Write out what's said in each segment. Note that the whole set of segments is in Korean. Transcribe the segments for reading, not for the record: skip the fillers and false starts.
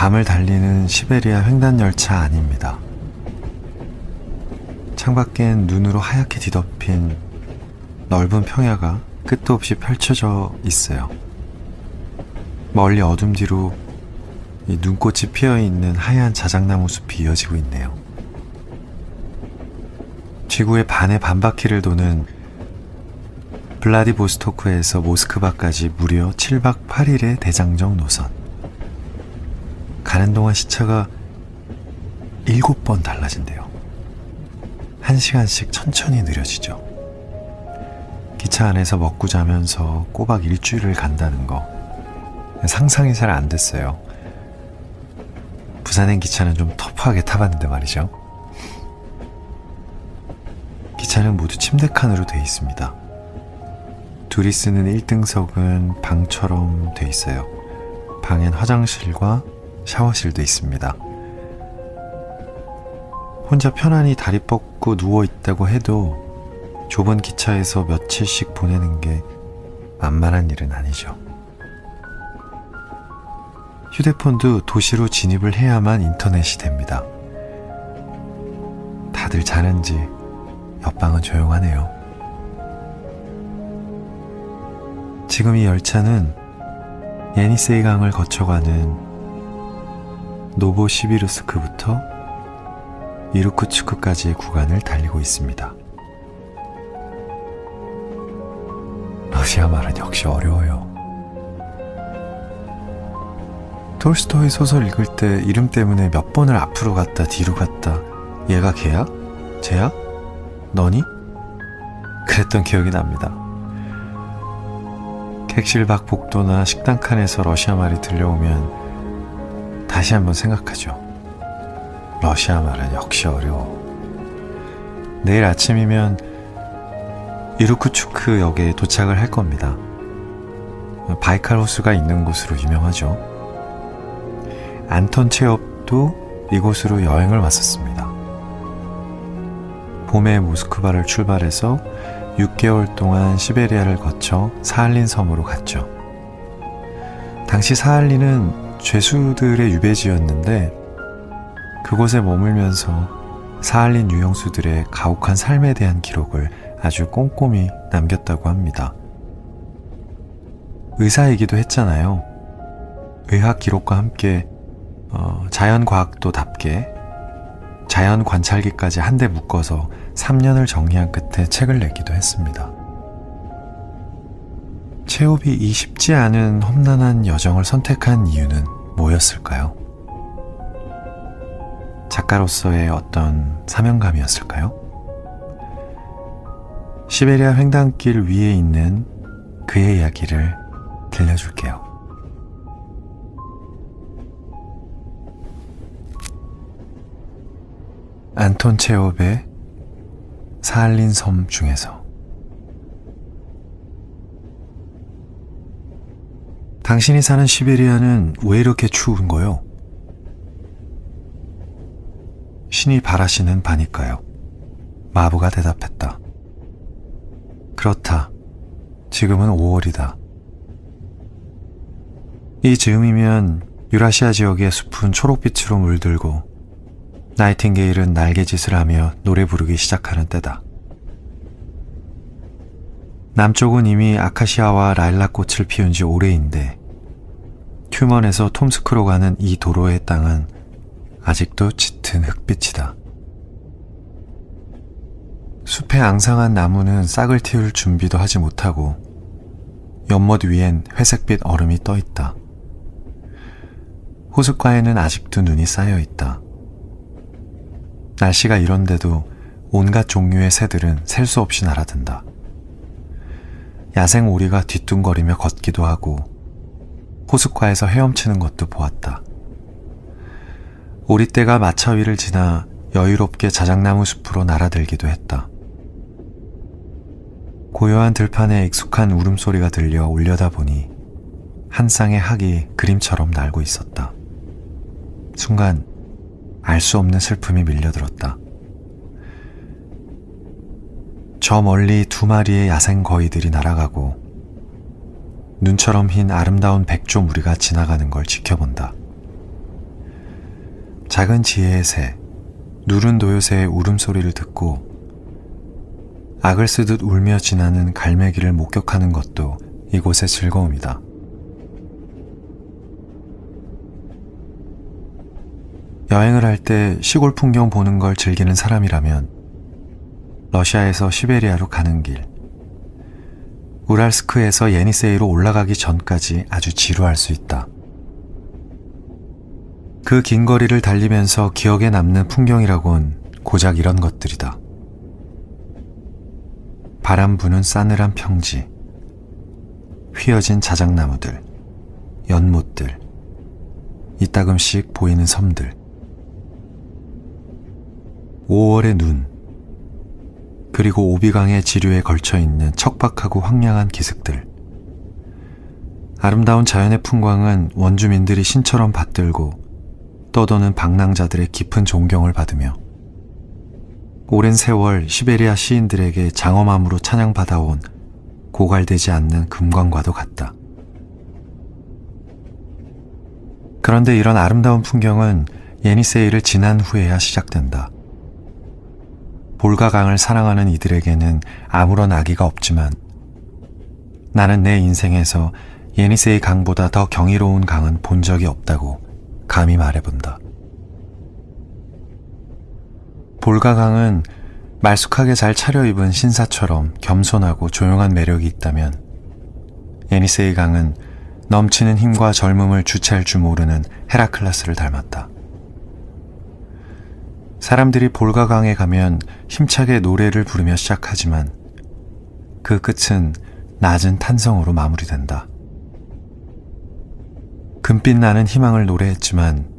밤을 달리는 시베리아 횡단열차 아닙니다. 창밖엔 눈으로 하얗게 뒤덮인 넓은 평야가 끝도 없이 펼쳐져 있어요. 멀리 어둠 뒤로 이 눈꽃이 피어있는 하얀 자작나무 숲이 이어지고 있네요. 지구의 반의 반바퀴를 도는 블라디보스토크에서 모스크바까지 무려 7박 8일의 대장정 노선. 가는 동안 시차가 7번 달라진대요. 1시간씩 천천히 느려지죠. 기차 안에서 먹고 자면서 꼬박 일주일을 간다는 거 상상이 잘 안 됐어요. 부산행 기차는 좀 터프하게 타봤는데 말이죠. 기차는 모두 침대 칸으로 되어 있습니다. 둘이 쓰는 1등석은 방처럼 되어 있어요. 방엔 화장실과 샤워실도 있습니다. 혼자 편안히 다리 뻗고 누워있다고 해도 좁은 기차에서 며칠씩 보내는 게 만만한 일은 아니죠. 휴대폰도 도시로 진입을 해야만 인터넷이 됩니다. 다들 자는지 옆방은 조용하네요. 지금 이 열차는 예니세이 강을 거쳐가는 노보시비르스크부터 이루크츠크까지의 구간을 달리고 있습니다. 러시아 말은 역시 어려워요. 톨스토이 소설 읽을 때 이름 때문에 몇 번을 앞으로 갔다 뒤로 갔다 얘가 걔야? 쟤야? 너니? 그랬던 기억이 납니다. 객실 밖 복도나 식당 칸에서 러시아 말이 들려오면 다시 한번 생각하죠. 러시아 말은 역시 어려워. 내일 아침이면 이루크츠크 역에 도착을 할 겁니다. 바이칼 호수가 있는 곳으로 유명하죠. 안톤 체업도 이곳으로 여행을 왔었습니다. 봄에 모스크바를 출발해서 6개월 동안 시베리아를 거쳐 사할린 섬으로 갔죠. 당시 사할린은 죄수들의 유배지였는데 그곳에 머물면서 사할린 유형수들의 가혹한 삶에 대한 기록을 아주 꼼꼼히 남겼다고 합니다. 의사이기도 했잖아요. 의학 기록과 함께 자연과학도답게 자연 관찰기까지 한데 묶어서 3년을 정리한 끝에 책을 내기도 했습니다. 체홉이 이 쉽지 않은 험난한 여정을 선택한 이유는 뭐였을까요? 작가로서의 어떤 사명감이었을까요? 시베리아 횡단길 위에 있는 그의 이야기를 들려줄게요. 안톤 체홉의 사할린 섬 중에서 당신이 사는 시베리아는 왜 이렇게 추운 거요? 신이 바라시는 바니까요. 마부가 대답했다. 그렇다. 지금은 5월이다. 이 즈음이면 유라시아 지역의 숲은 초록빛으로 물들고 나이팅게일은 날개짓을 하며 노래 부르기 시작하는 때다. 남쪽은 이미 아카시아와 라일락꽃을 피운 지 오래인데 튜먼에서 톰스크로 가는 이 도로의 땅은 아직도 짙은 흑빛이다. 숲의 앙상한 나무는 싹을 틔울 준비도 하지 못하고 연못 위엔 회색빛 얼음이 떠있다. 호숫가에는 아직도 눈이 쌓여있다. 날씨가 이런데도 온갖 종류의 새들은 셀 수 없이 날아든다. 야생 오리가 뒤뚱거리며 걷기도 하고 호숫가에서 헤엄치는 것도 보았다. 오리떼가 마차 위를 지나 여유롭게 자작나무 숲으로 날아들기도 했다. 고요한 들판에 익숙한 울음소리가 들려 올려다보니 한 쌍의 학이 그림처럼 날고 있었다. 순간 알 수 없는 슬픔이 밀려들었다. 저 멀리 2마리의 야생 거위들이 날아가고 눈처럼 흰 아름다운 백조 무리가 지나가는 걸 지켜본다. 작은 지혜의 새, 누른 도요새의 울음소리를 듣고 악을 쓰듯 울며 지나는 갈매기를 목격하는 것도 이곳의 즐거움이다. 여행을 할 때 시골 풍경 보는 걸 즐기는 사람이라면 러시아에서 시베리아로 가는 길, 우랄스크에서 예니세이로 올라가기 전까지 아주 지루할 수 있다. 그 긴 거리를 달리면서 기억에 남는 풍경이라곤 고작 이런 것들이다. 바람 부는 싸늘한 평지, 휘어진 자작나무들, 연못들, 이따금씩 보이는 섬들, 5월의 눈, 그리고 오비강의 지류에 걸쳐있는 척박하고 황량한 기슭들. 아름다운 자연의 풍광은 원주민들이 신처럼 받들고 떠도는 방랑자들의 깊은 존경을 받으며 오랜 세월 시베리아 시인들에게 장엄함으로 찬양받아온 고갈되지 않는 금광과도 같다. 그런데 이런 아름다운 풍경은 예니세이를 지난 후에야 시작된다. 볼가강을 사랑하는 이들에게는 아무런 악의가 없지만 나는 내 인생에서 예니세이 강보다 더 경이로운 강은 본 적이 없다고 감히 말해본다. 볼가강은 말쑥하게 잘 차려입은 신사처럼 겸손하고 조용한 매력이 있다면 예니세이 강은 넘치는 힘과 젊음을 주체할 줄 모르는 헤라클라스를 닮았다. 사람들이 볼가강에 가면 힘차게 노래를 부르며 시작하지만 그 끝은 낮은 탄성으로 마무리된다. 금빛 나는 희망을 노래했지만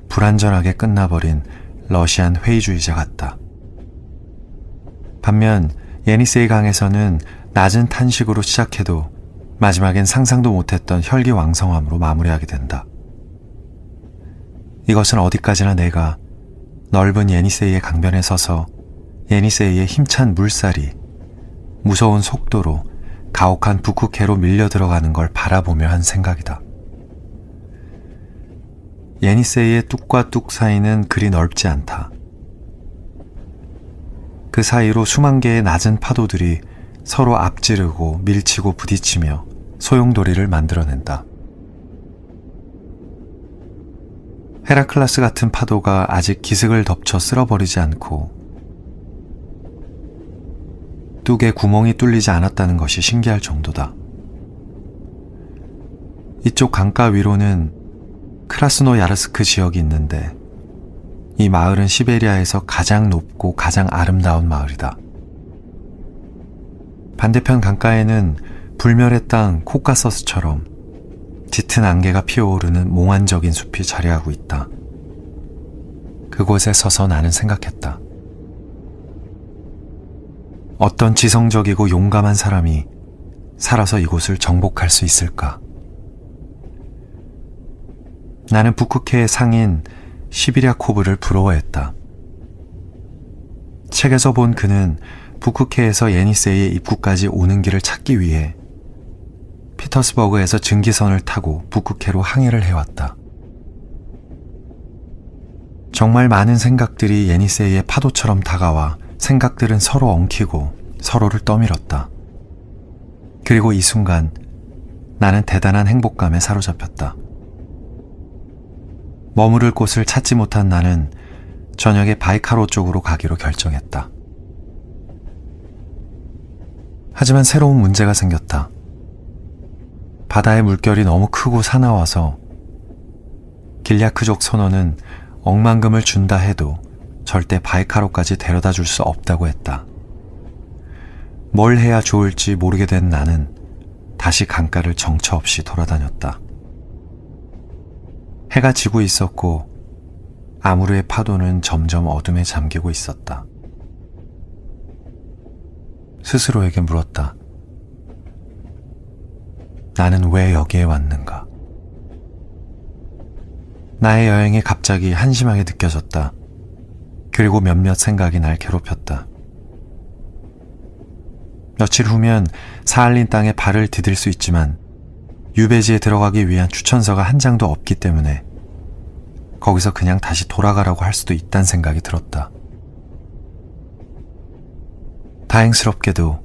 불완전하게 끝나버린 러시안 회의주의자 같다. 반면 예니세이 강에서는 낮은 탄식으로 시작해도 마지막엔 상상도 못했던 혈기왕성함으로 마무리하게 된다. 이것은 어디까지나 내가 넓은 예니세이의 강변에 서서 예니세이의 힘찬 물살이 무서운 속도로 가혹한 북극해로 밀려 들어가는 걸 바라보며 한 생각이다. 예니세이의 뚝과 뚝 사이는 그리 넓지 않다. 그 사이로 수만 개의 낮은 파도들이 서로 앞지르고 밀치고 부딪히며 소용돌이를 만들어낸다. 헤라클라스 같은 파도가 아직 기슭을 덮쳐 쓸어버리지 않고 뚝에 구멍이 뚫리지 않았다는 것이 신기할 정도다. 이쪽 강가 위로는 크라스노야르스크 지역이 있는데 이 마을은 시베리아에서 가장 높고 가장 아름다운 마을이다. 반대편 강가에는 불멸의 땅 코카서스처럼 짙은 안개가 피어오르는 몽환적인 숲이 자리하고 있다. 그곳에 서서 나는 생각했다. 어떤 지성적이고 용감한 사람이 살아서 이곳을 정복할 수 있을까? 나는 북극해의 상인 시비리아코브를 부러워했다. 책에서 본 그는 북극해에서 예니세이의 입구까지 오는 길을 찾기 위해 피터스버그에서 증기선을 타고 북극해로 항해를 해왔다. 정말 많은 생각들이 예니세이의 파도처럼 다가와 생각들은 서로 엉키고 서로를 떠밀었다. 그리고 이 순간 나는 대단한 행복감에 사로잡혔다. 머무를 곳을 찾지 못한 나는 저녁에 바이카로 쪽으로 가기로 결정했다. 하지만 새로운 문제가 생겼다. 바다의 물결이 너무 크고 사나워서 길야크족 선원은 억만금을 준다 해도 절대 바이카로까지 데려다 줄 수 없다고 했다. 뭘 해야 좋을지 모르게 된 나는 다시 강가를 정처 없이 돌아다녔다. 해가 지고 있었고 아무르의 파도는 점점 어둠에 잠기고 있었다. 스스로에게 물었다. 나는 왜 여기에 왔는가? 나의 여행이 갑자기 한심하게 느껴졌다. 그리고 몇몇 생각이 날 괴롭혔다. 며칠 후면 사할린 땅에 발을 디딜 수 있지만 유배지에 들어가기 위한 추천서가 한 장도 없기 때문에 거기서 그냥 다시 돌아가라고 할 수도 있다는 생각이 들었다. 다행스럽게도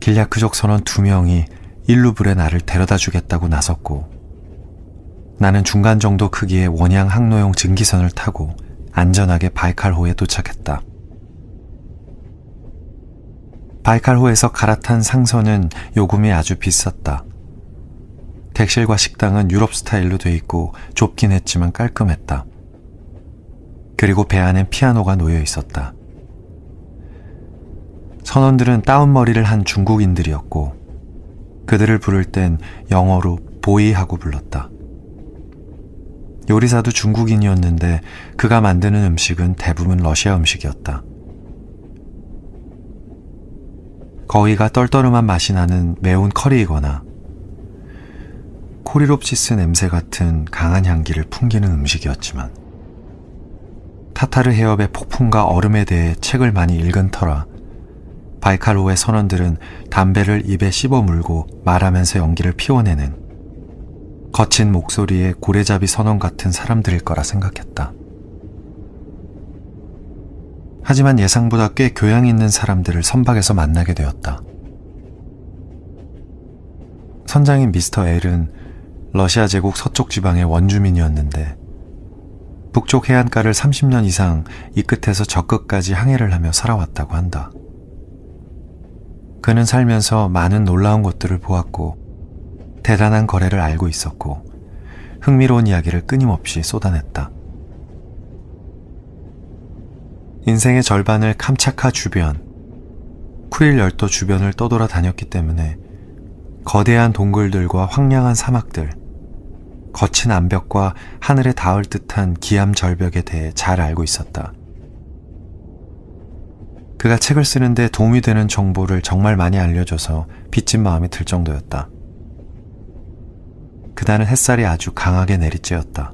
길야크족 선원 2명이 일루불에 나를 데려다 주겠다고 나섰고, 나는 중간 정도 크기의 원양 항로용 증기선을 타고 안전하게 바이칼호에 도착했다. 바이칼호에서 갈아탄 상선은 요금이 아주 비쌌다. 객실과 식당은 유럽 스타일로 돼 있고 좁긴 했지만 깔끔했다. 그리고 배 안엔 피아노가 놓여 있었다. 선원들은 따옴머리를 한 중국인들이었고, 그들을 부를 땐 영어로 보이하고 불렀다. 요리사도 중국인이었는데 그가 만드는 음식은 대부분 러시아 음식이었다. 거위가 떨떠름한 맛이 나는 매운 커리이거나 코리롭시스 냄새 같은 강한 향기를 풍기는 음식이었지만, 타타르 해협의 폭풍과 얼음에 대해 책을 많이 읽은 터라 바이칼호의 선원들은 담배를 입에 씹어 물고 말하면서 연기를 피워내는 거친 목소리의 고래잡이 선원 같은 사람들일 거라 생각했다. 하지만 예상보다 꽤 교양 있는 사람들을 선박에서 만나게 되었다. 선장인 미스터 L은 러시아 제국 서쪽 지방의 원주민이었는데, 북쪽 해안가를 30년 이상 이 끝에서 저 끝까지 항해를 하며 살아왔다고 한다. 그는 살면서 많은 놀라운 것들을 보았고 대단한 거래를 알고 있었고 흥미로운 이야기를 끊임없이 쏟아냈다. 인생의 절반을 캄차카 주변, 쿠릴 열도 주변을 떠돌아 다녔기 때문에 거대한 동굴들과 황량한 사막들, 거친 암벽과 하늘에 닿을 듯한 기암 절벽에 대해 잘 알고 있었다. 그가 책을 쓰는데 도움이 되는 정보를 정말 많이 알려줘서 빚진 마음이 들 정도였다. 그날은 햇살이 아주 강하게 내리쬐었다.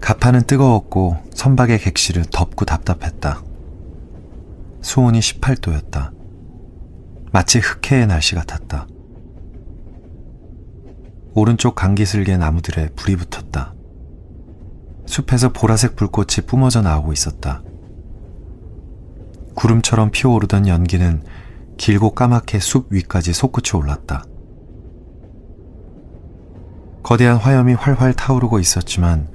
갑판은 뜨거웠고 선박의 객실은 덥고 답답했다. 수온이 18도였다. 마치 흑해의 날씨 같았다. 오른쪽 강기슭의 나무들에 불이 붙었다. 숲에서 보라색 불꽃이 뿜어져 나오고 있었다. 구름처럼 피어오르던 연기는 길고 까맣게 숲 위까지 솟구쳐 올랐다. 거대한 화염이 활활 타오르고 있었지만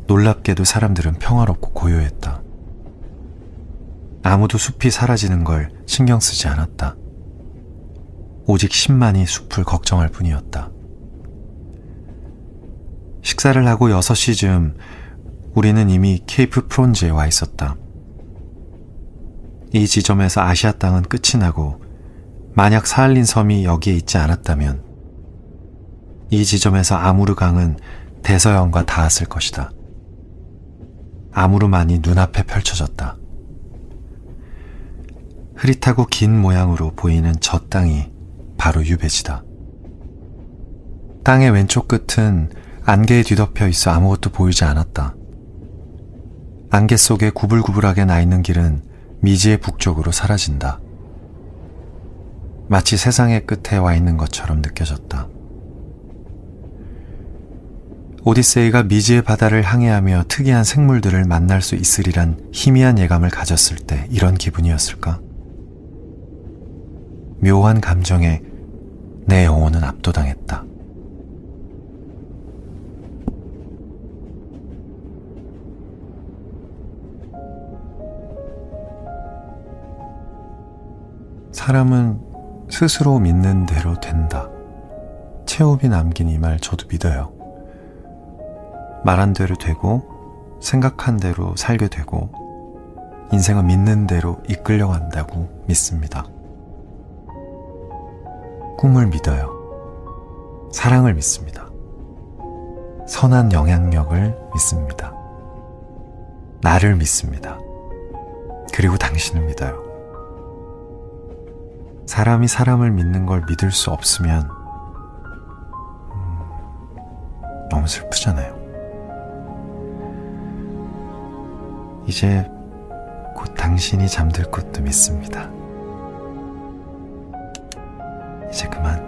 놀랍게도 사람들은 평화롭고 고요했다. 아무도 숲이 사라지는 걸 신경 쓰지 않았다. 오직 10만이 숲을 걱정할 뿐이었다. 식사를 하고 6시쯤 우리는 이미 케이프 프론즈에 와 있었다. 이 지점에서 아시아 땅은 끝이 나고, 만약 사할린 섬이 여기에 있지 않았다면 이 지점에서 아무르 강은 대서양과 닿았을 것이다. 아무르만이 눈앞에 펼쳐졌다. 흐릿하고 긴 모양으로 보이는 저 땅이 바로 유배지다. 땅의 왼쪽 끝은 안개에 뒤덮여 있어 아무것도 보이지 않았다. 안개 속에 구불구불하게 나 있는 길은 미지의 북쪽으로 사라진다. 마치 세상의 끝에 와 있는 것처럼 느껴졌다. 오디세이가 미지의 바다를 항해하며 특이한 생물들을 만날 수 있으리란 희미한 예감을 가졌을 때 이런 기분이었을까? 묘한 감정에 내 영혼은 압도당했다. 사람은 스스로 믿는 대로 된다. 체홉이 남긴 이 말 저도 믿어요. 말한 대로 되고 생각한 대로 살게 되고 인생은 믿는 대로 이끌려간다고 믿습니다. 꿈을 믿어요. 사랑을 믿습니다. 선한 영향력을 믿습니다. 나를 믿습니다. 그리고 당신을 믿어요. 사람이 사람을 믿는 걸 믿을 수 없으면 너무 슬프잖아요. 이제 곧 당신이 잠들 것도 믿습니다. 이제 그만